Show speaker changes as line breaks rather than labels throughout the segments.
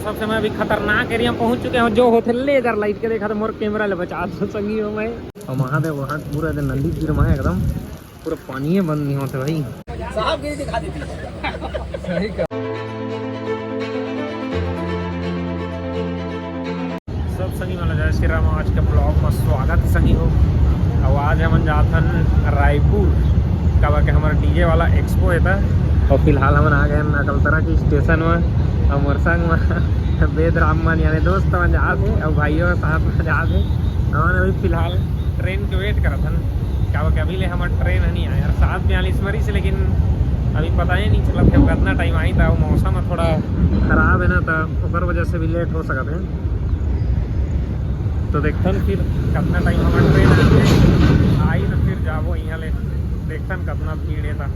सबसे मैं अभी खतरनाक एरिया में पहुंच चुके हैं जो होते लेजर लाइट के देखा तो मोर कैमरा ले बचा दो संगी हो मैं और महादेव वहाँ पूरा नंदी गिर में एकदम पूरा पानी बंद नहीं होते भाई साहब गिर दिखा देती सही का सब संगी वाला जय श्री राम। आज के ब्लॉग में स्वागत संगी हो। और आज हम जाथन रायपुर का के हमारा डीजे वाला एक्सपो है और फिलहाल हम आ गए अकलतरा की स्टेशन में और मोर संग में वेद रामन यानी दोस्त मन जा थे और भाइयों के साथ में जा थे। हमने अभी फिलहाल ट्रेन के वेट करा था क्या कि अभी ले हमारा ट्रेन नहीं आया 7:42 से, लेकिन अभी पता ही नहीं चला था कितना टाइम आई था। मौसम थोड़ा खराब है ना तो उस वजह से भी लेट हो सकते हैं। तो देखते फिर कितना टाइम हमारा ट्रेन आई तो फिर जाबो यहाँ ले देखते कितना भीड़ है था।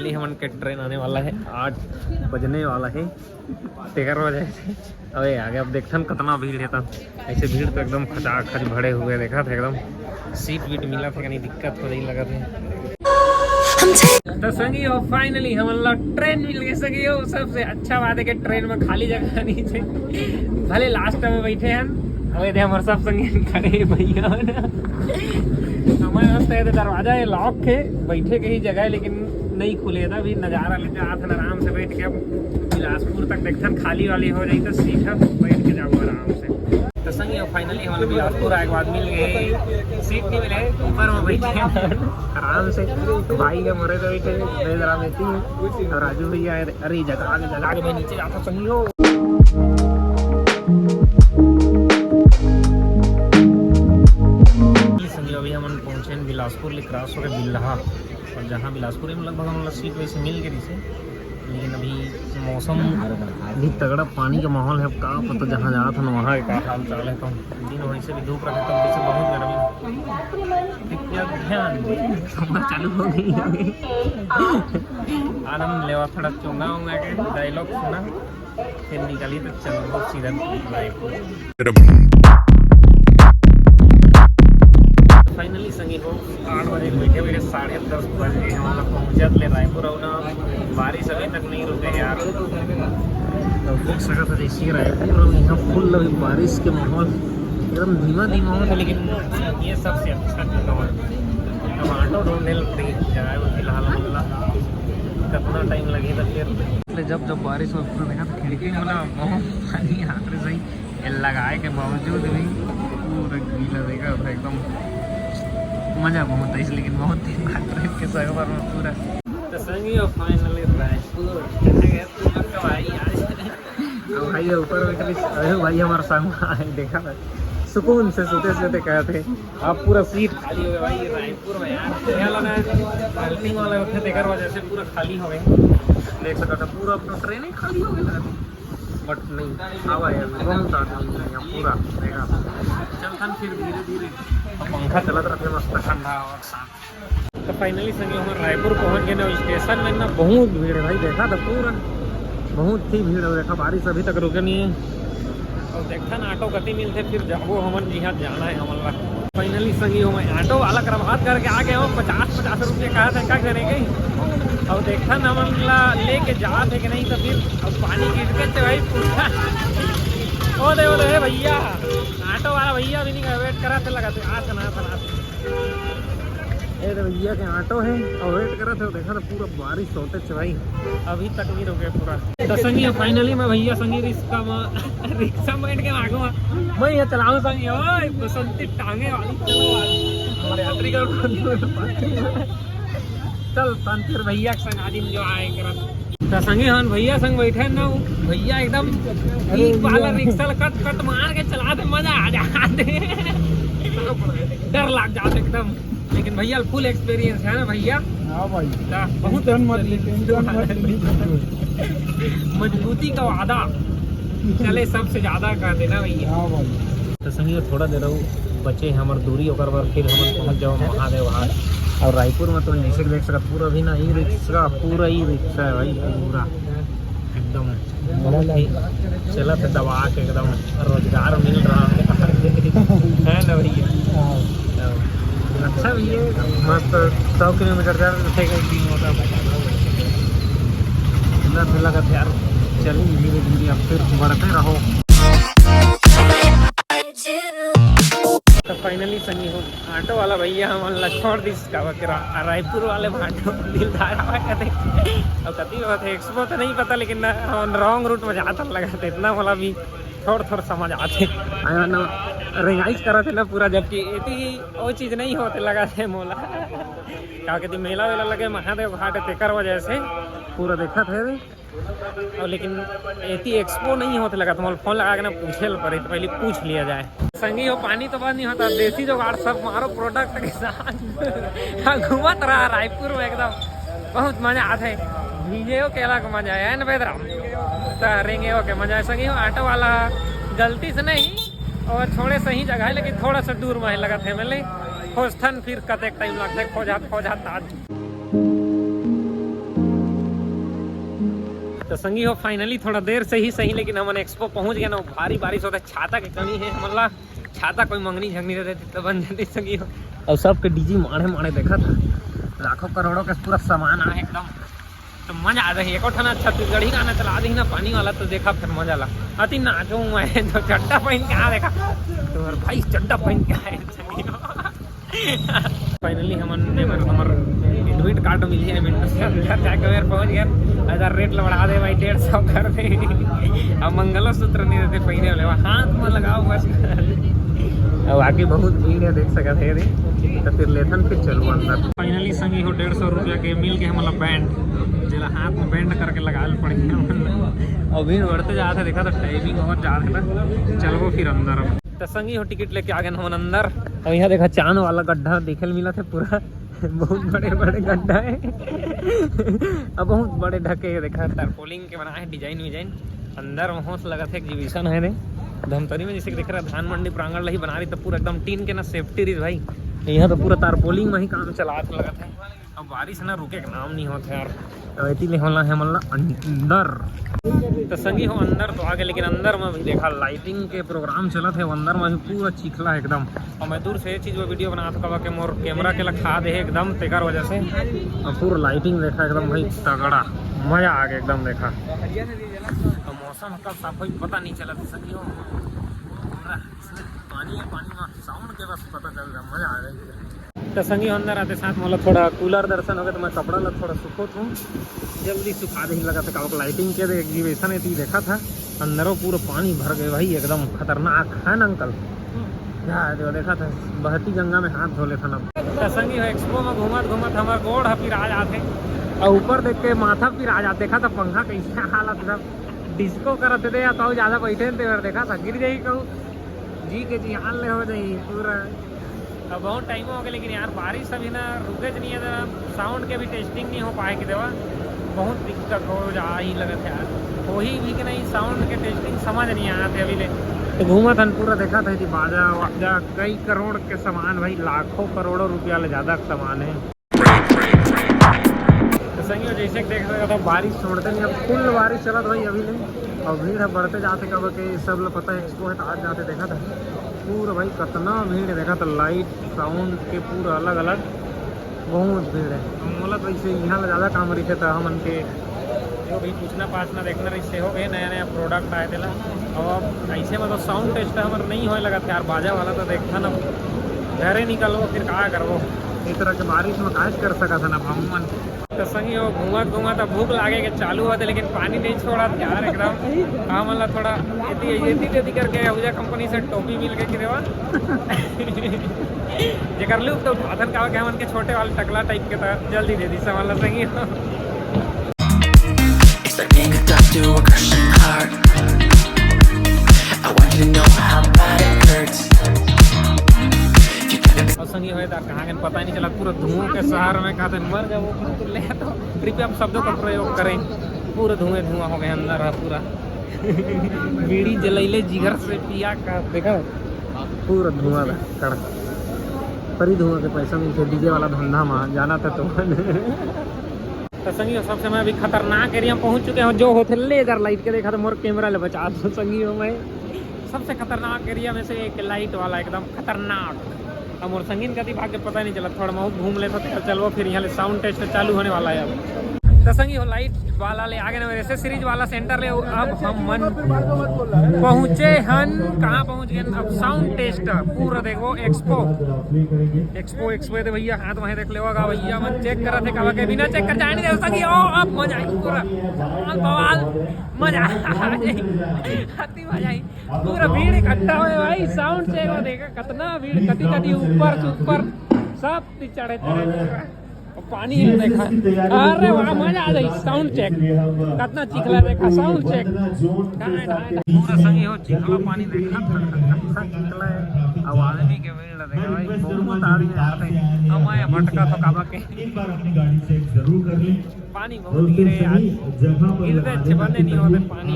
हमन के ट्रेन आने वाला है 8 बजने वाला है 13 बजे से। अरे आगे अब देखते कितना भीड़ है था। ऐसे भीड़ तो एकदम खचाखच भरे हुए देखा था, एकदम सीट वीट मिला था नहीं दिक्कत हो नहीं लगा था। तो संगी हो फाइनली हम ट्रेन मिल गए संगी हो। सबसे अच्छा बात है कि ट्रेन में खाली जगह नहीं थे, भले लास्ट में बैठे हैं अरे हमारे सब संगी खड़े भैया हमारे रास्ते दरवाजा है लॉक है, बैठे के ही जगह है लेकिन नहीं खुले था। अभी नज़ारा लेते आते आराम से बैठ के बिलासपुर तक देखते खाली वाली हो जाए तो सीधा बैठ के जाओ आराम से। तो संगी फाइनली हमारे बिलासपुर आए के बाद मिल गए, सीट नहीं मिले ऊपर में बैठे आराम से। तो भाई के मरे तो बैठे जरा में थी और राजू भैया अरे जगह के मैं नीचे जाता संगी हो। अभी हम पहुँचे बिलासपुर ले क्रॉस हो गए बिल्हा और जहाँ बिलासपुर में लगभग हम सीट वैसे मिल गई से, लेकिन अभी मौसम भी तगड़ा पानी का माहौल है। का पता जहाँ जा रहा था ना वहाँ का हाल चाल है। तो दिन वैसे भी धूप रहे तब से बहुत गर्मी ध्यान चालू हो गई। आनंद लेवा थोड़ा चोंगा होंगे के डायलॉग सुना फिर निकाली तो चलो सीधा रायपुर। फाइनली संगी हो 8 बजे बैठे हुए 10:30 बजे हम लोग पहुँचत ले रायपुर और ना बारिश अभी तक नहीं रुके यार। तो देख सकते थे जैसे रायपुर और यहाँ फुल अभी बारिश के माहौल एकदम धीमा धीमा हो था, लेकिन ये सबसे अच्छा जगह है। अब ऑटो ढूंढने पड़ी जाए फिलहाल कितना टाइम लगेगा फिर जब बारिश में पूरा देखा तो खिड़की में बहुत पानी हाथ में सही लगाए के बावजूद भी पूरा गीला देखा था एकदम मजा बहुत है। लेकिन बहुत दिन बाद ट्रेन के सफर में पूरा तो संगी और फाइनली रायपुर भाई ऊपर बैठे भाई हमारे संग आए देखा था सुकून से सोते सोते कहे थे आप पूरा सीट खाली हो गया भाई रायपुर में यार। वेटिंग वाले होते थे वजह से पूरा खाली हो गए देख सकता था पूरा अपना ट्रेन ही खाली हो गया बट नहीं आवा यार बहुत आदमी है पूरा देखा चलता फिर धीरे धीरे पंखा चलत रखे मस्त ठंडा और शांत। तो फाइनली संगे हम रायपुर पहुंच गए ना स्टेशन में ना बहुत भीड़ है भाई देखा था पूरा बहुत ही भीड़ है। देखा बारिश अभी तक रुके नहीं है और देखा ना ऑटो कति मिलते फिर जाबो हमन जहाँ जाना है हमारा। फाइनली संगी हो मैं ऑटो वाला कर बात करके आ गए हो 50 रुपये कहा था क्या करेंगे और देखा ना हम लेके जाते कि नहीं तो फिर अब पानी गिर के भाई पूछा ओ दे भैया ऑटो वाला भैया भी नहीं वेट करा थे लगाते तो भैया के ऑटो है और वेट करा थे देखा था पूरा बारिश होते थे भाई अभी तक नहीं रुके पूरा। तो संगी फाइनली मैं भैया संगी रिक्शा में बैठ के आगू मैं यहाँ चलाऊँ संगी ओए बसंती टांगे वाली हमारे यात्री का चल फिर भैया के संग आदमी जो आए करा संगे हम भैया संग बैठे ना भैया एकदम वाला रिक्शा कट मार के चला दे मजा आ जाते डर लग जाते एकदम। लेकिन भैया फुल एक्सपीरियंस है ना भैया। हाँ भाई बहुत मजबूती का वादा चले सबसे ज्यादा कर देना भैया। हाँ भाई तो संगी थोड़ा देर बचे हमारे दूरी होकर बार फिर हम पहुँच जाओ महादेव हाट। और रायपुर में तो जैसे देख सकते पूरा भी ना ई रिक्शा पूरा ही रिक्शा है भाई पूरा एकदम बहुत ही चला था दबा के एकदम रोजगार मिल रहा है ना भैया। अच्छा भैया मस्त 100 किलोमीटर जा रहे थे लगा यार चलिए धीरे धीरे अब फिर बढ़ते रहो। तो फाइनली संगी हो ऑटो वाला भैया हम छोड़ दी रायपुर वाले भाटो दिलदार कहते और कति बात है एक्सपो तो नहीं पता, लेकिन रॉन्ग रूट में जाता लगा था इतना वाला भी थोड़ा समझ आते रिहाइश करा थे ना पूरा, जबकि इतनी वो चीज़ नहीं होते लगा थे मोला क्या कहती मेला वेला लगे महादेव घाट तेकर वजह से पूरा देखा थे और, लेकिन एती एक्सपो नहीं होते लगा तो फोन लगा के ना पूछे पड़े तो पहले पूछ लिया जाए। संगी हो पानी तो बंद नहीं होता, देसी जुगाड़ सब मारो प्रोडक्ट के साथ घूमत रहा रायपुर में एकदम बहुत मजा आता है। भीजे हो केला का मजा है ना बेदराम रेंगे हो के मजा है। संगी हो ऑटो वाला गलती से नहीं और थोड़े सही जगह है, लेकिन थोड़ा सा दूर में लगा थे मैंने खोजथन फिर कतेक टाइम लगता है खोजात। तो संगी हो फाइनली थोड़ा देर से ही सही, लेकिन हमने एक्सपो पहुंच गया ना, भारी बारिश होता है, छाता की कमी है हमारा, छाता कोई मंगनी झगनी रहती तो बन जाती संगी हो। और सबके डीजी माड़े देखा था, लाखों करोड़ों का पूरा सामान आया एकदम, तो मजा आ रही है। एक ठाना छत्तीसगढ़ी गाना चला दी ना पानी वाला, तो देखा फिर मजा ला अति नाचू मैं तो चड्डा पहन के आ देखा तो भाई चड्डा पहन के आए। फाइनली हमार एडमिट कार्ड मिली है, मिनट से अंदर जाकर पहुंच गया। अगर रेट बढ़ा दे भाई 150 कर दे। अब मंगलसूत्र नहीं रहते पहले वाले हाथ में लगाओ बस। अब आगे बहुत भीड़ है देख सकते हैं, तो फिर लेथन फिर चलो अंदर। फाइनली संगी हो 150 रुपया के मिल के हमारा बैंड जिला हाथ में बैंड करके लगा पड़ेगा और भीड़ बढ़ते जाते देखा तो टाइमिंग और जाते था। चलो फिर अंदर तो संगी हो टिकट लेके आ गए हम अंदर। और यहाँ देखा चांद वाला गड्ढा देखे मिला था पूरा बहुत बड़े गड्ढा है अब बहुत बड़े ढके है देखा टारपोलिंग के बना है डिजाइन विजाइन अंदर वहाँ से लगा था एग्जीबिशन है धमतरी में जैसे देख रहा है धान मंडी प्रांगण ला ही बना रही, तो पूरा एकदम टीन के ना सेफ्टी रही भाई। यहाँ तो पूरा तारपोलिंग में ही काम चला लगा था। अब बारिश ना रुके का नाम नहीं होता यार, तो होला है मतलब अंदर। तो संगी हो अंदर तो आ गए, लेकिन अंदर में भी देखा लाइटिंग के प्रोग्राम चला थे, अंदर में भी पूरा चिखला एकदम। और मैं दूर से ये चीज़ वो वीडियो बना था कि मोर कैमरा के लखा दे एकदम तेकर वजह से, और पूरा लाइटिंग देखा एकदम भाई तगड़ा मजा आ गया एकदम देखा। और मौसम कब साफ हुई पता नहीं चला था संगी हो, पानी में साउंड के बस पता चल रहा मजा आ गया। तो संगी अंदर आते साथ मतलब थोड़ा कूलर दर्शन हो गया, तो मैं कपड़ा ला थोड़ा सुखो था जल्दी सुखा दे लगा था। काव लाइटिंग के एग्जीबिशन है देखा था अंदरों पूरा पानी भर गए भाई एकदम खतरनाक है ना अंकल जो देखा था बहती गंगा में हाथ धो ले था ना। तो संगी एक्सपो में घूमत हमारे गोड़ फिर आ जाते और ऊपर देख के माथा फिर आ जाते। देखा था पंखा कैसे हालत सब डिस्को करते थे या तो ज़्यादा बैठे थे, देखा था गिर जाई कहूँ जी के जी हाल ले हो जाई पूरा। अब बहुत टाइम हो गया, लेकिन यार बारिश अभी ना रुके नहीं है, साउंड के भी टेस्टिंग नहीं हो पाएगी देवा, बहुत दिक्कत हो जा ही लगा था यार। वही भी कि नहीं साउंड के टेस्टिंग समझ नहीं आया थे अभी ले, तो घूमा था पूरा देखा था कि बाजा वाजा कई करोड़ के सामान भाई, लाखों करोड़ों रुपया ले ज़्यादा सामान है। तो संगी जैसे देख सकता था बारिश छोड़ते नहीं, अब फुल बारिश चला था भाई अभी नहीं, और भीड़ है बढ़ते जाते कब के सब लोग पता है एक्सपो है तो आज जाते देखा था पूरा भाई कितना भीड़ देखा था, लाइट साउंड के पूरा अलग अलग बहुत भीड़ है। मतलब वैसे यहाँ ज़्यादा काम रही था हमन के जो भी पूछना देखना रही हो गए नया प्रोडक्ट आए थे। और ऐसे में तो साउंड टेस्ट हमारे नहीं होने लगा था यार, बाजा वाला तो देखा ना घरे निकलो फिर कहाँ करवो, इस तरह के बारिश में काज कर सका था ना हमन। तो संगी हो घूमा तो भूख लागे के चालू हुआ था, लेकिन पानी नहीं छोड़ा था यार एकदम। हाँ मतलब थोड़ा एती करके ऊर्जा कंपनी से टोपी मिल गई कि देवा जे कर लूँ तो उठाथन का के हमन के छोटे वाले टकला टाइप के था जल्दी दे दी सवाल संगी हो। और संगी हो कहाँ पता नहीं चला, पूरा धुआं के शहर में कहा मर गए वो ले तो कृपया आप शब्दों का प्रयोग करें, पूरा धुआं हो गए अंदर है पूरा बीड़ी जलैले जिगर से पिया का देखा पूरा धुआं कड़क पर ही धुआं के पैसा मिलते डीजे वाला धंधा में जाना था। तो संगी सबसे मैं अभी खतरनाक एरिया में पहुंच चुके हैं जो होते लेजर लाइट के देखा था मोर कैमरा ले बचा दो संगी हो। मैं सबसे खतरनाक एरिया में से एक लाइट वाला एकदम खतरनाक, अब मोर संगीन का भाग के पता नहीं चला, थोड़ा बहुत घूम लेते थे चलो फिर यहाँ साउंड टेस्ट चालू होने वाला है अब। दसंगी हो लाइट वाला ले आगे ना मेरे सीरीज वाला सेंटर ले। अब हम मन पहुंचे हन, कहाँ पहुंच गए अब साउंड टेस्ट पूरा देखो एक्सपो दे भैया हाथ वहीं देख लेगा भैया मन चेक करा थे कहा के बिना चेक कर जाने दे दसंगी ओ अब मजा आई पूरा बवाल मजा आई पूरा भीड़ इकट्ठा हुए भाई साउंड चेक हो देखा कितना भीड़ कटी कटी ऊपर सब चढ़े पानी है देखा। अरे वाह मजा आ गई साउंड चेक कितना चिखला देखा साउंड चेक पूरा संगी हो चिखला पानी देखा था चिखला है। अब आदमी के भीड़ देखा भाई बहुत आदमी आते हम आए भटका तो काबा के पानी बहुत गिरे यार गिरते चिपने नहीं होते पानी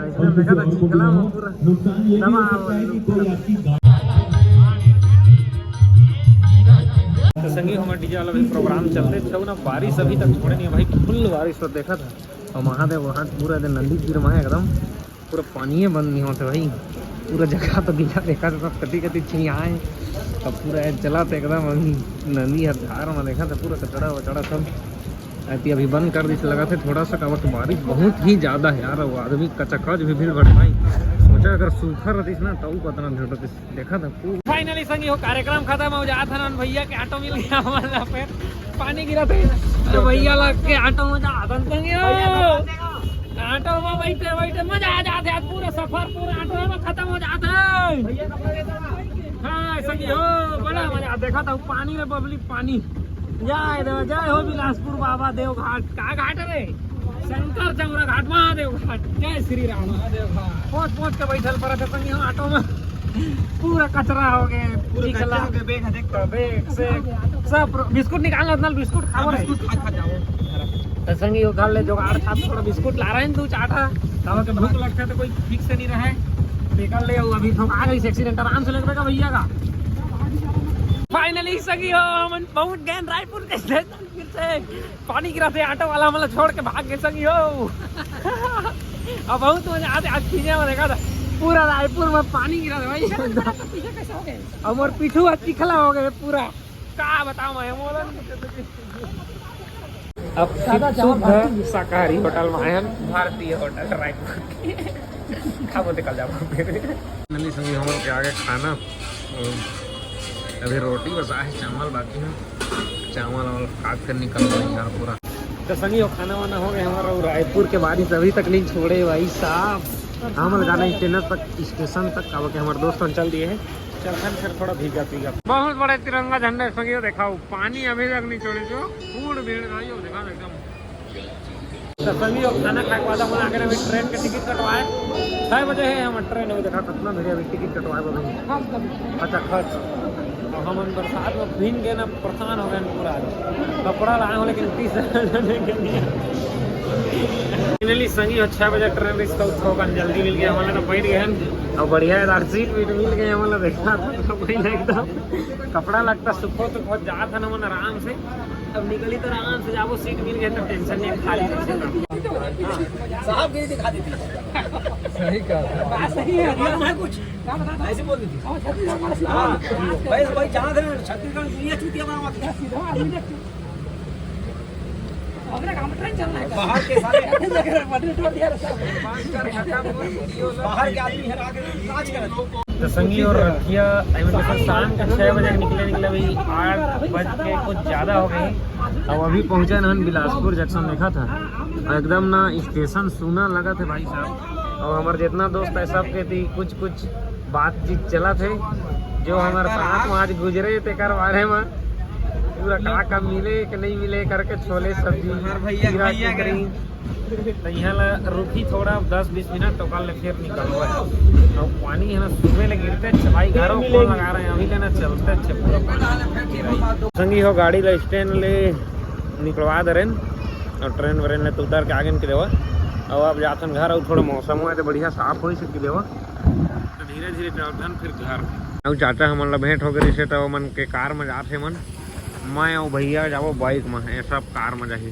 ऐसा देखा था चिखला पूरा दबा। तो संगी हमारे डीजे वाला भी प्रोग्राम चलते थे ना बारिश अभी तक छोड़े नहीं भाई फुल बारिश तो देखा था। और महादेव वहाँ पूरा नंदी गिर वहाँ एकदम पूरा पानी बंद नहीं होते भाई पूरा जगह तो गीला देखा था सब कटी कटी छियाए अब पूरा चला था एकदम अभी नदी धार में देखा था पूरा कचड़ा वचड़ा सब ऐसी अभी बंद कर दी लगा था थोड़ा सा कहा कि बारिश बहुत ही ज़्यादा है यार वो आदमी कचकच भी भीड़ बढ़ भाई सोचा अगर सूखा रहती ना तो पतना भीड़ रहती देखा था। फाइनली संगी हो कार्यक्रम खत्म हो जाता था भैया के ऑटो मिल गया हमारा पे पानी गिरा थे तो भैया लग के ऑटो में जाता ऑटो में बैठे मजा आ जाते पूरा सफर पूरा ऑटो में खत्म हो जाता हाँ संगी हो बड़ा मजा देखा था पानी में बबली पानी जय हो बिलासपुर बाबा देव घाट का घाट है शंकर चौरा घाट महादेव घाट जय श्री राम महादेव घाट पहुंच के बैठल पड़ा था संगी हम ऑटो में पूरा कचरा हो गए बेग से सब बिस्कुट निकालना बिस्कुट खाओ तो संगी हो घर ले जुगाड़ था थोड़ा बिस्कुट ला रहे हैं तू चाटा तब के भूख लगता है तो कोई फिक्स नहीं रहा निकल ले अभी आ गई एक्सीडेंट आराम से लगेगा भैया का। फाइनली सगी हो हम पहुंच गए रायपुर के स्टेशन फिर से पानी गिरा थे ऑटो वाला मतलब छोड़ के भाग गए सगी हो अब बहुत मजा आते आज खींचे में देखा था पूरा रायपुर में पानी गिरा था भाई और पीछू चिखला हो गए पूरा क्या बताऊं मैं अब शुद्ध शाकाहारी होटल में आए भारतीय होटल रायपुर खा बोलते कल जाओ नली संगी हम के आगे खाना अभी रोटी बसा है चावल बाकी है चावल और खाद कर निकल गए यार पूरा तो संगी हो खाना वाना हो गया हमारा रायपुर के बारिश अभी तक नहीं छोड़े भाई साहब हम जाना स्टेशन तक अब के हमारे दोस्त चल दिए हैं चलखन फिर थोड़ा भीगा पीगा बहुत बड़े तिरंगा झंडा संगी हो देखा पानी अभी तक नहीं छोड़े जो फूड भीड़ भाई हो देखा एकदम तो संगी हो खाना खा के बाद हम आगे अभी ट्रेन के टिकट कटवाए 6 बजे है हम ट्रेन अभी देखा कितना मेरे अभी टिकट कटवाए अच्छा खर्च हम बरसात में भीन गए ना परेशान हो गए पूरा कपड़ा लाए हो लेकिन 30 फाइनली संगी 6 बजे ट्रेन रिश्ता होगा जल्दी मिल गया हमारे तो बैठ गए और बढ़िया यार सीट वीट मिल गए हमारा देखा था एकदम कपड़ा लगता सुखो तो बहुत जा था ना मन आराम से अब निकली तो आराम से जाओ सीट मिल गए तो टेंशन नहीं खाली साहब गिरी दिखा दी सही कहा सही है कुछ ऐसे बोल दी भाई भाई जहाँ थे छत्तीसगढ़ दुनिया चूतिया बना बाहर के सारे बाहर के आदमी हरा के तो संगी और रखिया शाम के 6 बजे निकले भाई 8 बज के कुछ ज़्यादा हो गई अब अभी पहुँचे ना बिलासपुर जंक्शन देखा था एकदम ना स्टेशन सुना लगा थे भाई साहब और हमारे जितना दोस्त है सब के थी कुछ बातचीत चला थे जो हमारे साथ में आज गुजरे थे कर बारे में पूरा का मिले कि नहीं मिले करके छोले सब्जी तो यहाँ रुकी थोड़ा 10-20 मिनट तो कल फिर निकल हुआ है और पानी है ना सुबह ले गिरते भाई घरों को लगा रहे हैं अभी लेना चलते अच्छे पूरा पानी संगी हो गाड़ी ले स्टैंड ले निकलवा दे रहे और ट्रेन व्रेन ले तो उतर के आगे निकले हुआ और अब जातन घर और थोड़ा मौसम हुआ तो बढ़िया साफ हो सकी देवा तो धीरे धीरे चलतन फिर घर और चाचा हमारा भेंट हो गई से तो मन के कार में जाते मन मैं और भैया जाओ बाइक में सब कार में जाही